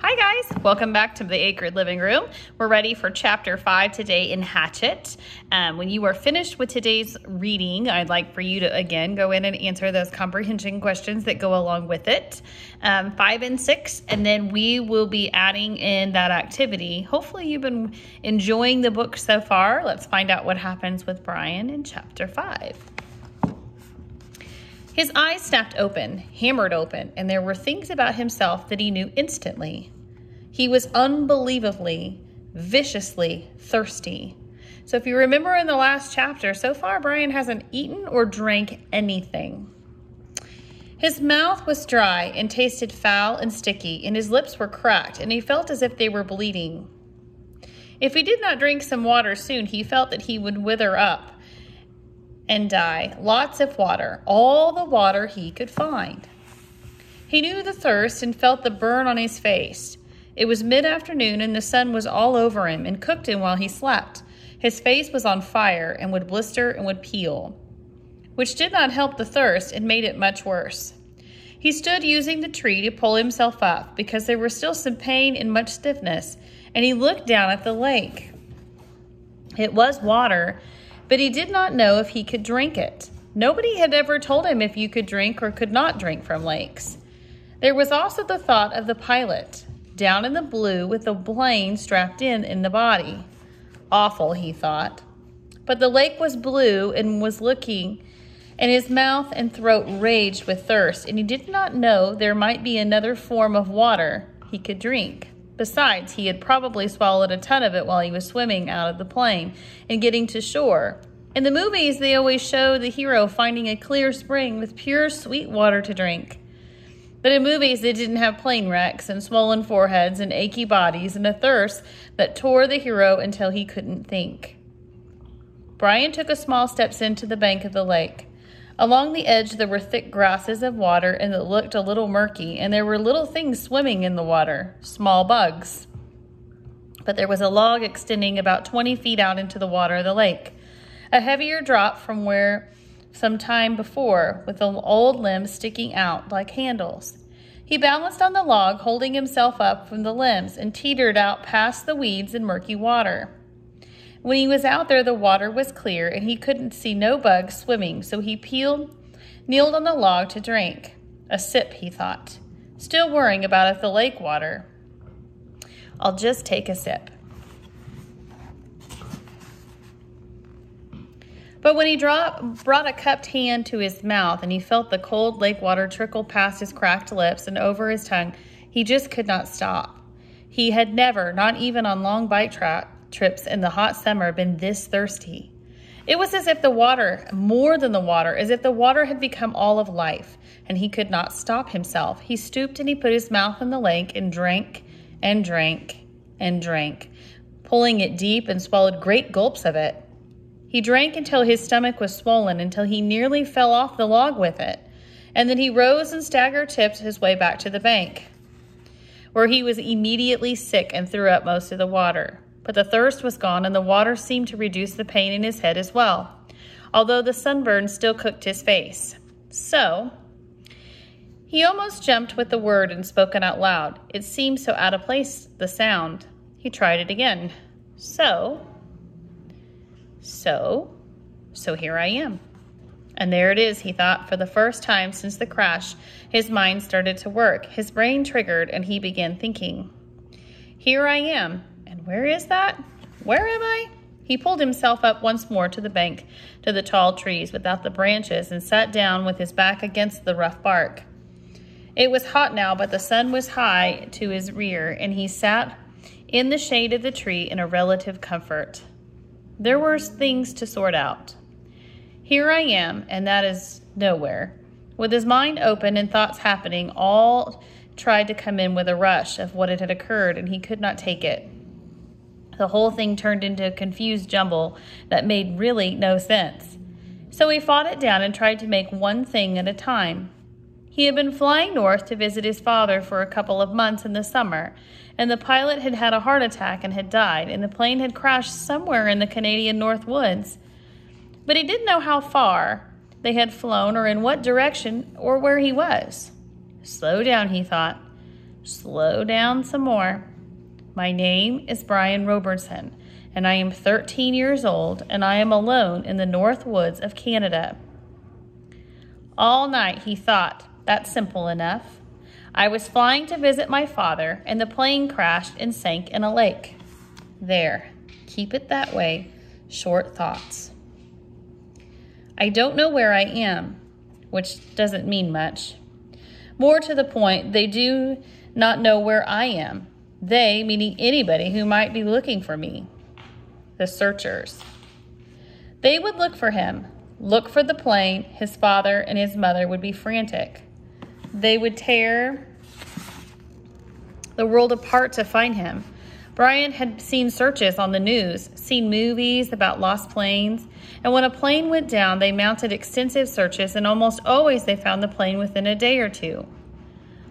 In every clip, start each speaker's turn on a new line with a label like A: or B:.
A: Hi guys, welcome back to the Acred Living Room. We're ready for chapter 5 today in Hatchet. When you are finished with today's reading, I'd like for you to again go in and answer those comprehension questions that go along with it, 5 and 6, and then we will be adding in that activity. Hopefully you've been enjoying the book so far. Let's find out what happens with Brian in chapter 5. His eyes snapped open, hammered open, and there were things about himself that he knew instantly. He was unbelievably, viciously thirsty. So if you remember in the last chapter, so far Brian hasn't eaten or drank anything. His mouth was dry and tasted foul and sticky, and his lips were cracked, and he felt as if they were bleeding. If he did not drink some water soon, he felt that he would wither up and die. Lots of water, all the water he could find. He knew the thirst and felt the burn on his face. It was mid-afternoon and the sun was all over him and cooked him while he slept. His face was on fire and would blister and would peel, which did not help the thirst and made it much worse. He stood using the tree to pull himself up because there was still some pain and much stiffness, and he looked down at the lake. It was water, but he did not know if he could drink it. Nobody had ever told him if you could drink or could not drink from lakes. There was also the thought of the pilot, down in the blue with the plane strapped in the body. Awful, he thought. But the lake was blue and was looking, and his mouth and throat raged with thirst, and he did not know there might be another form of water he could drink. Besides, he had probably swallowed a ton of it while he was swimming out of the plane and getting to shore. In the movies, they always show the hero finding a clear spring with pure, sweet water to drink. But in movies, they didn't have plane wrecks and swollen foreheads and achy bodies and a thirst that tore the hero until he couldn't think. Brian took a small steps into the bank of the lake. Along the edge, there were thick grasses of water, and it looked a little murky, and there were little things swimming in the water, small bugs. But there was a log extending about 20 feet out into the water of the lake, a heavier drop from where some time before, with the old limbs sticking out like handles. He balanced on the log, holding himself up from the limbs, and teetered out past the weeds and murky water. When he was out there, the water was clear, and he couldn't see no bugs swimming, so he kneeled on the log to drink. A sip, he thought, still worrying about if the lake water. I'll just take a sip. But when he brought a cupped hand to his mouth, and he felt the cold lake water trickle past his cracked lips and over his tongue, he just could not stop. He had never, not even on long bike trips in the hot summer, been this thirsty. It was as if the water, more than the water, as if the water had become all of life, and he could not stop himself. He stooped and he put his mouth in the lake and drank and drank and drank, pulling it deep and swallowed great gulps of it. He drank until his stomach was swollen, until he nearly fell off the log with it, and then he rose and stagger-tipped his way back to the bank, where he was immediately sick and threw up most of the water. But the thirst was gone, and the water seemed to reduce the pain in his head as well, although the sunburn still cooked his face. So, he almost jumped with the word and spoke it out loud. It seemed so out of place, the sound. He tried it again. So here I am. And there it is, he thought. For the first time since the crash, his mind started to work. His brain triggered, and he began thinking. Here I am. And where is that? Where am I? He pulled himself up once more to the bank, to the tall trees without the branches, and sat down with his back against the rough bark. It was hot now, but the sun was high to his rear, and he sat in the shade of the tree in a relative comfort. There were things to sort out. Here I am, and that is nowhere. With his mind open and thoughts happening, all tried to come in with a rush of what had occurred, and he could not take it. The whole thing turned into a confused jumble that made really no sense. So he fought it down and tried to make one thing at a time. He had been flying north to visit his father for a couple of months in the summer, and the pilot had had a heart attack and had died, and the plane had crashed somewhere in the Canadian North Woods. But he didn't know how far they had flown or in what direction or where he was. Slow down, he thought. Slow down some more. My name is Brian Robertson, and I am 13 years old, and I am alone in the North Woods of Canada. All night he thought, that's simple enough. I was flying to visit my father, and the plane crashed and sank in a lake. There, keep it that way. Short thoughts. I don't know where I am, which doesn't mean much. More to the point, they do not know where I am. They, meaning anybody who might be looking for me. The searchers. They would look for him, look for the plane. His father and his mother would be frantic. They would tear the world apart to find him. Brian had seen searches on the news, seen movies about lost planes, and when a plane went down, they mounted extensive searches, and almost always they found the plane within a day or two.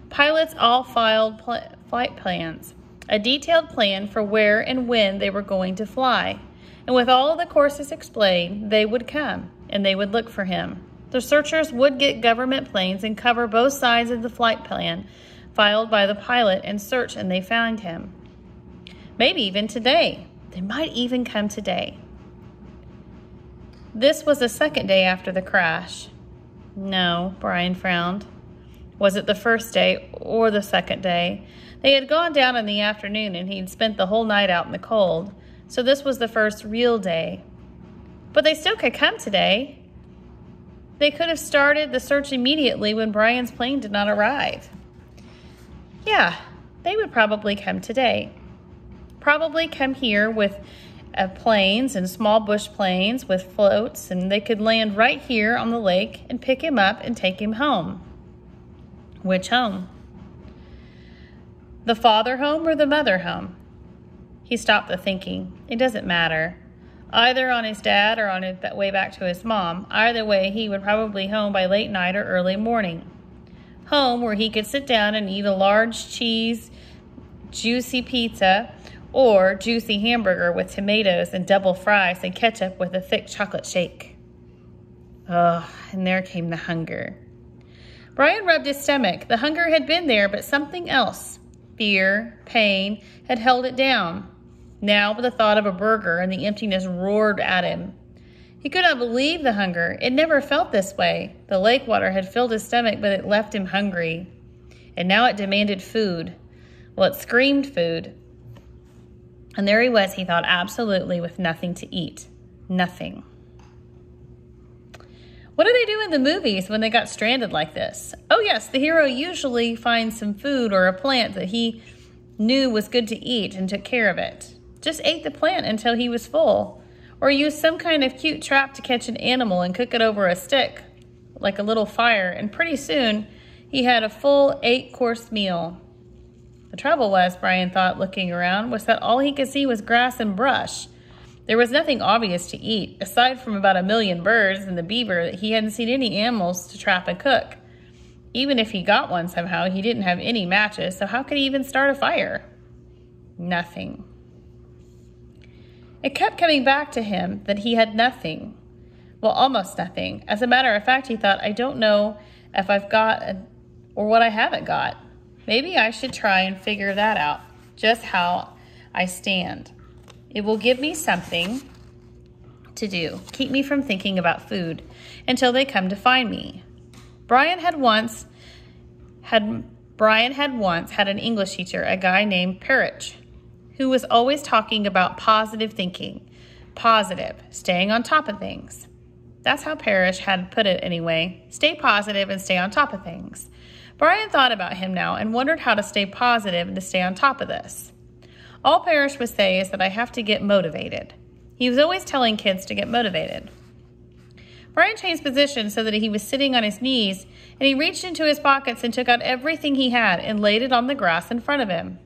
A: Pilots all filed flight plans, a detailed plan for where and when they were going to fly. And with all of the courses explained, they would come, and they would look for him. The searchers would get government planes and cover both sides of the flight plan filed by the pilot and search, and they found him. Maybe even today. They might even come today. This was the second day after the crash. No, Brian frowned. Was it the first day or the second day? They had gone down in the afternoon, and he'd spent the whole night out in the cold. So this was the first real day. But they still could come today. They could have started the search immediately when Brian's plane did not arrive. Yeah, they would probably come today. Probably come here with planes and small bush planes with floats, and they could land right here on the lake and pick him up and take him home. Which home? The father home or the mother home? He stopped the thinking. It doesn't matter. Either on his dad or on his way back to his mom. Either way, he would probably home by late night or early morning. Home where he could sit down and eat a large cheese, juicy pizza, or juicy hamburger with tomatoes and double fries and ketchup with a thick chocolate shake. Oh, and there came the hunger. Brian rubbed his stomach. The hunger had been there, but something else, fear, pain, had held it down. Now, with the thought of a burger and the emptiness roared at him. He could not believe the hunger. It never felt this way. The lake water had filled his stomach, but it left him hungry. And now it demanded food. Well, it screamed food. And there he was, he thought, absolutely with nothing to eat. Nothing. What do they do in the movies when they got stranded like this? Oh yes, the hero usually finds some food or a plant that he knew was good to eat and took care of it. Just ate the plant until he was full. Or used some kind of cute trap to catch an animal and cook it over a stick, like a little fire, and pretty soon he had a full 8-course meal. The trouble was, Brian thought, looking around, was that all he could see was grass and brush. There was nothing obvious to eat, aside from about 1 million birds and the beaver. That he hadn't seen any animals to trap and cook. Even if he got one somehow, he didn't have any matches, so how could he even start a fire? Nothing. It kept coming back to him that he had nothing. Well, almost nothing. As a matter of fact, he thought, I don't know if I've got or what I haven't got. Maybe I should try and figure that out, just how I stand. It will give me something to do, keep me from thinking about food until they come to find me. Brian had once had an English teacher, a guy named Parrish, who was always talking about positive thinking. Positive, staying on top of things. That's how Parrish had put it anyway. Stay positive and stay on top of things. Brian thought about him now and wondered how to stay positive and to stay on top of this. All Parrish would say is that I have to get motivated. He was always telling kids to get motivated. Brian changed position so that he was sitting on his knees, and he reached into his pockets and took out everything he had and laid it on the grass in front of him.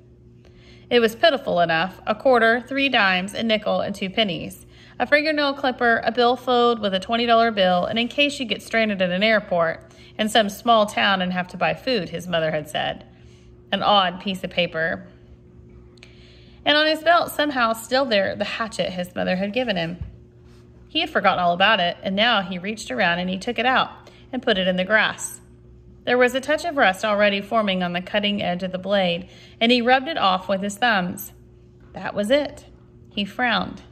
A: It was pitiful enough: a quarter, 3 dimes, a nickel, and 2 pennies, a fingernail clipper, a billfold with a $20 bill, and in case you get stranded at an airport in some small town and have to buy food, his mother had said. An odd piece of paper. And on his belt, somehow still there, the hatchet his mother had given him. He had forgotten all about it, and now he reached around and he took it out and put it in the grass. There was a touch of rust already forming on the cutting edge of the blade, and he rubbed it off with his thumbs. That was it. He frowned.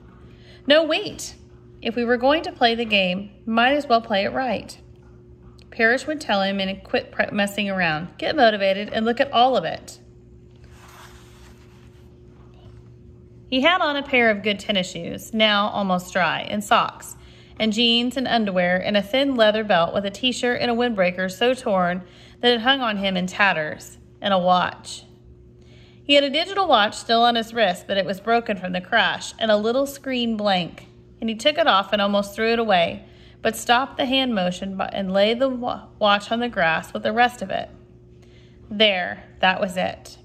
A: No, wait. If we were going to play the game, might as well play it right. Parrish would tell him and quit messing around. Get motivated and look at all of it. He had on a pair of good tennis shoes, now almost dry, and socks, and jeans and underwear, and a thin leather belt with a t-shirt and a windbreaker so torn that it hung on him in tatters, and a watch. He had a digital watch still on his wrist, but it was broken from the crash, and a little screen blank, and he took it off and almost threw it away, but stopped the hand motion and laid the watch on the grass with the rest of it. There, that was it.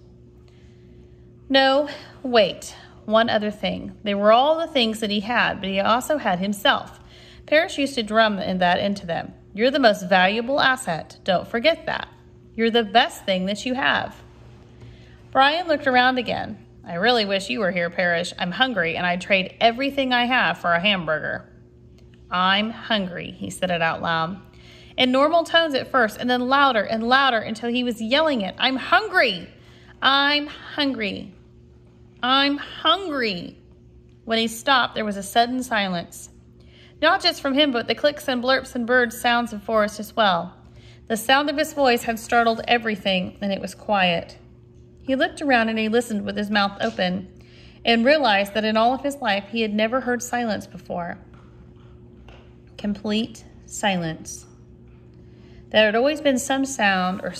A: No, wait. One other thing. They were all the things that he had, but he also had himself. Parrish used to drum that into them. You're the most valuable asset. Don't forget that. You're the best thing that you have. Brian looked around again. I really wish you were here, Parrish. I'm hungry, and I'd trade everything I have for a hamburger. I'm hungry, he said it out loud. In normal tones at first, and then louder and louder until he was yelling it. I'm hungry. I'm hungry. I'm hungry. When he stopped, there was a sudden silence. Not just from him, but the clicks and blurps and bird sounds of forest as well. The sound of his voice had startled everything, and it was quiet. He looked around and he listened with his mouth open and realized that in all of his life he had never heard silence before. Complete silence. There had always been some sound or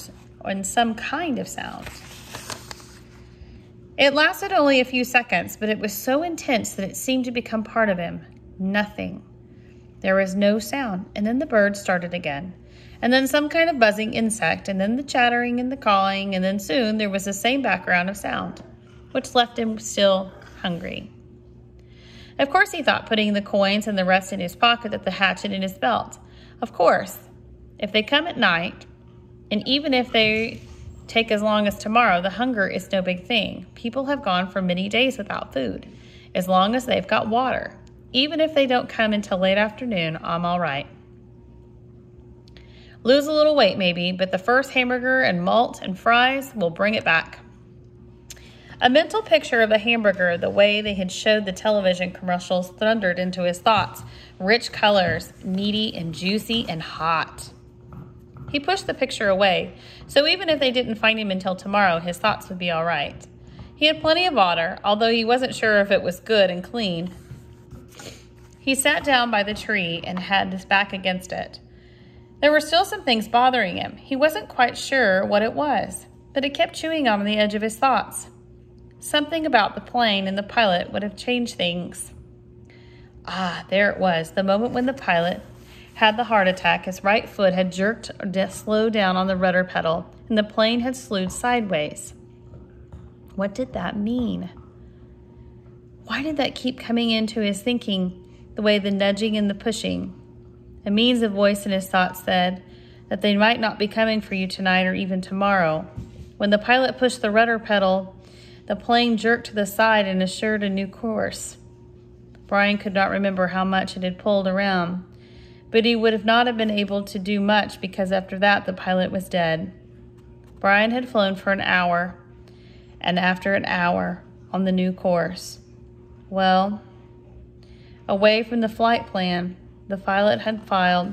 A: some kind of sound. It lasted only a few seconds, but it was so intense that it seemed to become part of him. Nothing. There was no sound, and then the birds started again, and then some kind of buzzing insect, and then the chattering and the cawing, and then soon there was the same background of sound, which left him still hungry. Of course he thought putting the coins and the rest in his pocket with the hatchet in his belt. Of course, if they come at night, and even if they take as long as tomorrow, the hunger is no big thing. People have gone for many days without food, as long as they've got water. Even if they don't come until late afternoon, I'm all right. Lose a little weight maybe, but the first hamburger and malt and fries will bring it back. A mental picture of a hamburger, the way they had showed the television commercials, thundered into his thoughts. Rich colors, meaty and juicy and hot. He pushed the picture away, so even if they didn't find him until tomorrow, his thoughts would be all right. He had plenty of water, although he wasn't sure if it was good and clean. He sat down by the tree and had his back against it. There were still some things bothering him. He wasn't quite sure what it was, but it kept chewing on the edge of his thoughts. Something about the plane and the pilot would have changed things. Ah, there it was, the moment when the pilot had the heart attack. His right foot had jerked or slowed down on the rudder pedal, and the plane had slewed sideways. What did that mean? Why did that keep coming into his thinking, the way the nudging and the pushing? A means of voice in his thoughts said that they might not be coming for you tonight or even tomorrow. When the pilot pushed the rudder pedal, the plane jerked to the side and assured a new course. Brian could not remember how much it had pulled around, but he would not have been able to do much because after that the pilot was dead. Brian had flown for an hour, and after an hour on the new course. Well, away from the flight plan, the pilot had filed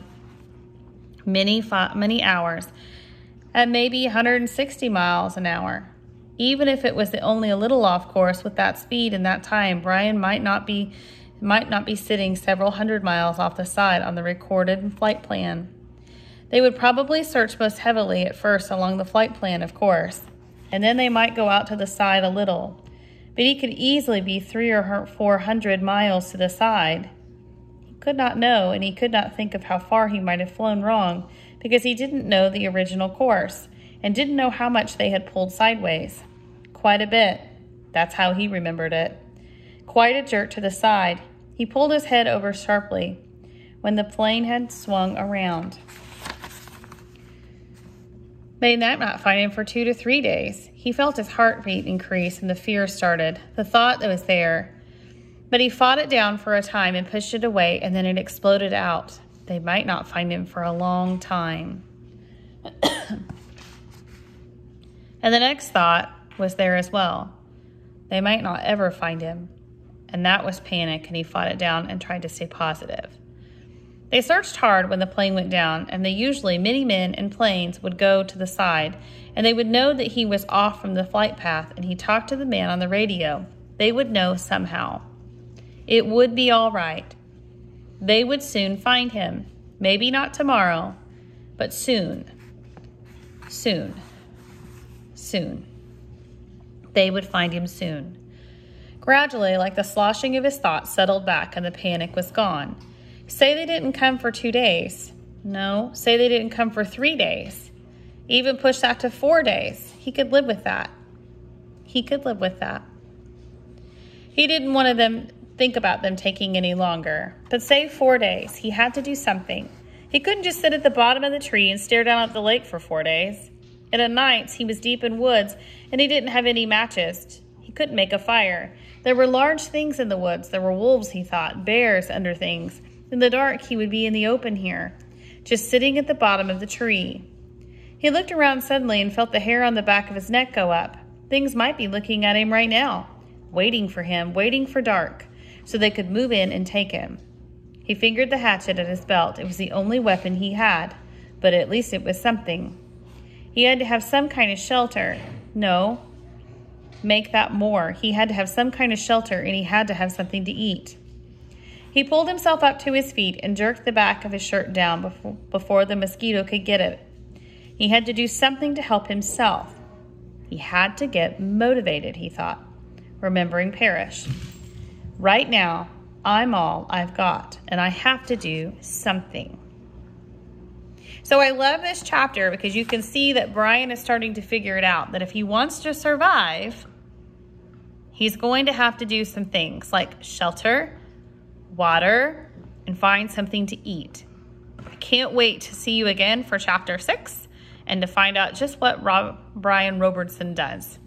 A: many hours at maybe 160 miles an hour. Even if it was only a little off course with that speed and that time, Brian might not be sitting several hundred miles off the side on the recorded flight plan. They would probably search most heavily at first along the flight plan, of course, and then they might go out to the side a little. But he could easily be 300 or 400 miles to the side. He could not know, and he could not think of how far he might have flown wrong, because he didn't know the original course, and didn't know how much they had pulled sideways. Quite a bit. That's how he remembered it. Quite a jerk to the side. He pulled his head over sharply when the plane had swung around. They might not find him for 2 to 3 days. He felt his heartbeat increase and the fear started. The thought that was there. But he fought it down for a time and pushed it away, and then it exploded out. They might not find him for a long time. And the next thought was there as well. They might not ever find him. And that was panic, and he fought it down and tried to stay positive. They searched hard when the plane went down, and usually many men in planes would go to the side, and they would know that he was off from the flight path, and he talked to the man on the radio. They would know somehow. It would be all right. They would soon find him. Maybe not tomorrow, but soon. Soon. Soon. They would find him soon. Gradually, like the sloshing of his thoughts settled back and the panic was gone. Say they didn't come for 2 days. No, say they didn't come for 3 days. Even push that to 4 days. He could live with that. He could live with that. He didn't want them think about them taking any longer. But say 4 days. He had to do something. He couldn't just sit at the bottom of the tree and stare down at the lake for 4 days. And at nights, he was deep in woods, and he didn't have any matches. He couldn't make a fire. There were large things in the woods. There were wolves, he thought, bears under things. In the dark, he would be in the open here, just sitting at the bottom of the tree. He looked around suddenly and felt the hair on the back of his neck go up. Things might be looking at him right now, waiting for him, waiting for dark, so they could move in and take him. He fingered the hatchet at his belt. It was the only weapon he had, but at least it was something. He had to have some kind of shelter. No, make that more. He had to have some kind of shelter, and he had to have something to eat. He pulled himself up to his feet and jerked the back of his shirt down before the mosquito could get it. He had to do something to help himself. He had to get motivated, he thought, remembering Parrish. Right now, I'm all I've got, and I have to do something. So I love this chapter because you can see that Brian is starting to figure it out, that if he wants to survive, he's going to have to do some things like shelter, water, and find something to eat. I can't wait to see you again for chapter 6 and to find out just what Brian Robertson does.